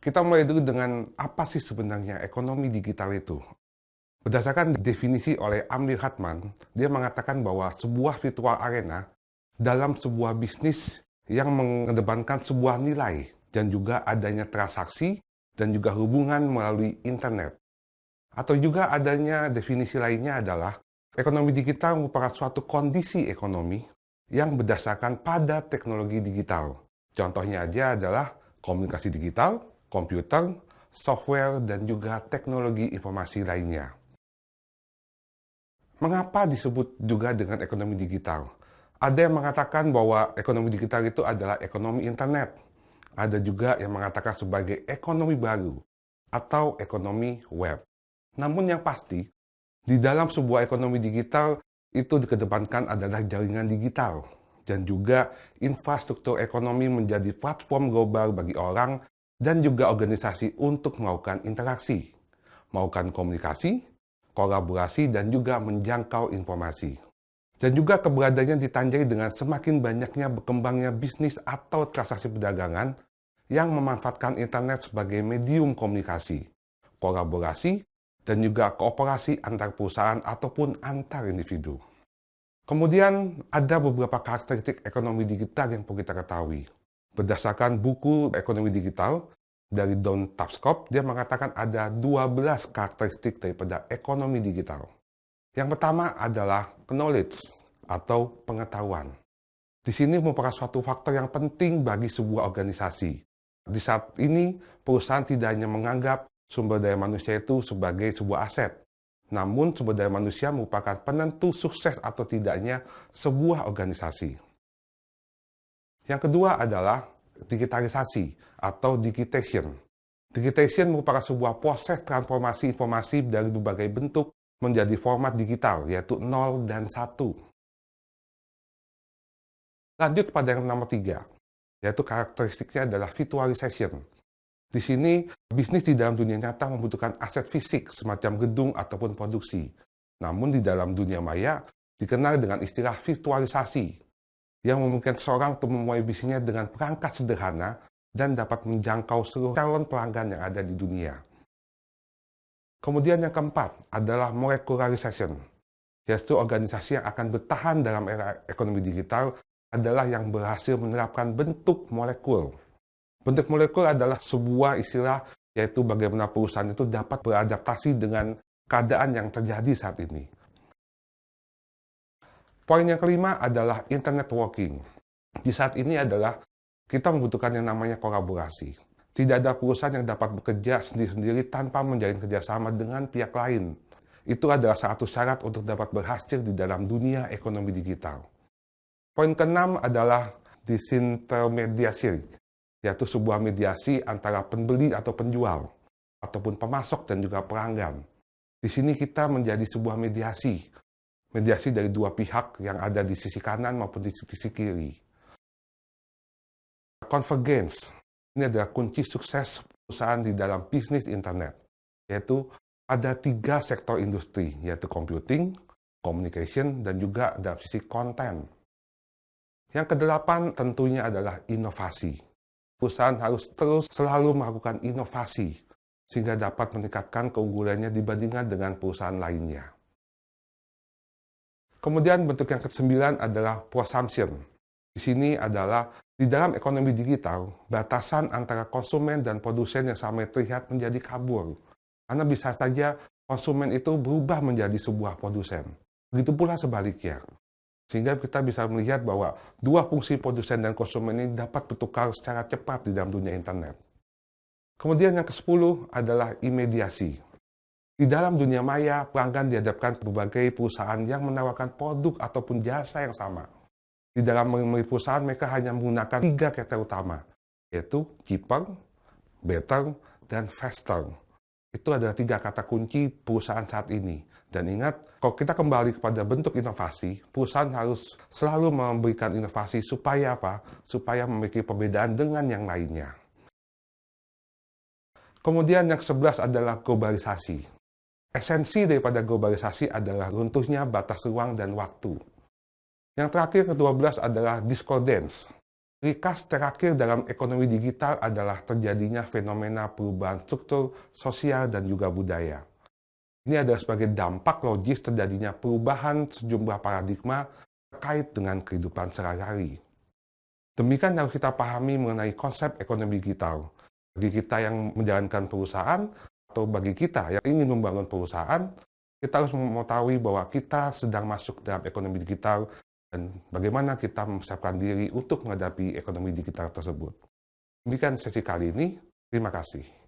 Kita mulai dulu dengan apa sih sebenarnya ekonomi digital itu? Berdasarkan definisi oleh Amir Hatman, dia mengatakan bahwa sebuah virtual arena dalam sebuah bisnis yang mengedepankan sebuah nilai dan juga adanya transaksi dan juga hubungan melalui internet. Atau juga adanya definisi lainnya adalah ekonomi digital merupakan suatu kondisi ekonomi yang berdasarkan pada teknologi digital. Contohnya aja adalah komunikasi digital, komputer, software, dan juga teknologi informasi lainnya. Mengapa disebut juga dengan ekonomi digital? Ada yang mengatakan bahwa ekonomi digital itu adalah ekonomi internet. Ada juga yang mengatakan sebagai ekonomi baru atau ekonomi web. Namun yang pasti, di dalam sebuah ekonomi digital itu dikedepankan adalah jaringan digital dan juga infrastruktur ekonomi menjadi platform global bagi orang dan juga organisasi untuk melakukan interaksi, melakukan komunikasi, kolaborasi, dan juga menjangkau informasi. Dan juga keberadaannya ditandai dengan semakin banyaknya berkembangnya bisnis atau transaksi perdagangan yang memanfaatkan internet sebagai medium komunikasi, kolaborasi, dan juga kooperasi antar perusahaan ataupun antar individu. Kemudian ada beberapa karakteristik ekonomi digital yang perlu kita ketahui. Berdasarkan buku ekonomi digital dari Don Tapscott, dia mengatakan ada 12 karakteristik daripada ekonomi digital. Yang pertama adalah knowledge atau pengetahuan. Di sini merupakan suatu faktor yang penting bagi sebuah organisasi. Di saat ini, perusahaan tidak hanya menganggap sumber daya manusia itu sebagai sebuah aset. Namun, sumber daya manusia merupakan penentu sukses atau tidaknya sebuah organisasi. Yang kedua adalah digitalisasi atau digitation. Digitation merupakan sebuah proses transformasi informasi dari berbagai bentuk menjadi format digital, yaitu 0 dan 1. Lanjut pada yang nomor 3, yaitu karakteristiknya adalah virtualization. Di sini, bisnis di dalam dunia nyata membutuhkan aset fisik semacam gedung ataupun produksi. Namun di dalam dunia maya, dikenal dengan istilah virtualisasi, yang memungkinkan seorang untuk memulai bisnisnya dengan perangkat sederhana dan dapat menjangkau seluruh calon pelanggan yang ada di dunia. Kemudian yang keempat adalah molecularization, yaitu organisasi yang akan bertahan dalam era ekonomi digital adalah yang berhasil menerapkan bentuk molekul. Bentuk molekul adalah sebuah istilah yaitu bagaimana perusahaan itu dapat beradaptasi dengan keadaan yang terjadi saat ini. Poin yang kelima adalah internet working. Di saat ini adalah kita membutuhkan yang namanya kolaborasi. Tidak ada perusahaan yang dapat bekerja sendiri-sendiri tanpa menjalin kerjasama dengan pihak lain. Itu adalah satu syarat untuk dapat berhasil di dalam dunia ekonomi digital. Poin keenam adalah disintermediasi, yaitu sebuah mediasi antara pembeli atau penjual, ataupun pemasok dan juga pelanggan. Di sini kita menjadi sebuah mediasi dari dua pihak yang ada di sisi kanan maupun di sisi kiri. Convergence, ini adalah kunci sukses perusahaan di dalam bisnis internet, yaitu ada 3 sektor industri, yaitu computing, communication, dan juga dalam sisi konten. Yang kedelapan tentunya adalah inovasi. Perusahaan harus terus selalu melakukan inovasi sehingga dapat meningkatkan keunggulannya dibandingkan dengan perusahaan lainnya. Kemudian bentuk yang ke-9 adalah prosumption. Di sini adalah di dalam ekonomi digital, batasan antara konsumen dan produsen yang sama terlihat menjadi kabur. Karena bisa saja konsumen itu berubah menjadi sebuah produsen. Begitu pula sebaliknya. Sehingga kita bisa melihat bahwa dua fungsi produsen dan konsumen ini dapat bertukar secara cepat di dalam dunia internet. Kemudian yang ke-10 adalah imediasi. Di dalam dunia maya, pelanggan dihadapkan berbagai perusahaan yang menawarkan produk ataupun jasa yang sama. Di dalam memilih perusahaan, mereka hanya menggunakan 3 kata utama, yaitu cheaper, better, dan faster. Itu adalah 3 kata kunci perusahaan saat ini. Dan ingat, kalau kita kembali kepada bentuk inovasi, perusahaan harus selalu memberikan inovasi supaya apa? Supaya memiliki perbedaan dengan yang lainnya. Kemudian yang ke-11 adalah globalisasi. Esensi daripada globalisasi adalah runtuhnya batas ruang dan waktu. Yang terakhir ke-12 adalah discordance. Ciri khas terakhir dalam ekonomi digital adalah terjadinya fenomena perubahan struktur sosial dan juga budaya. Ini adalah sebagai dampak logis terjadinya perubahan sejumlah paradigma terkait dengan kehidupan sehari-hari. Demikian yang harus kita pahami mengenai konsep ekonomi digital. Bagi kita yang menjalankan perusahaan, atau bagi kita yang ingin membangun perusahaan, kita harus mengetahui bahwa kita sedang masuk dalam ekonomi digital dan bagaimana kita mempersiapkan diri untuk menghadapi ekonomi digital tersebut. Demikian sesi kali ini. Terima kasih.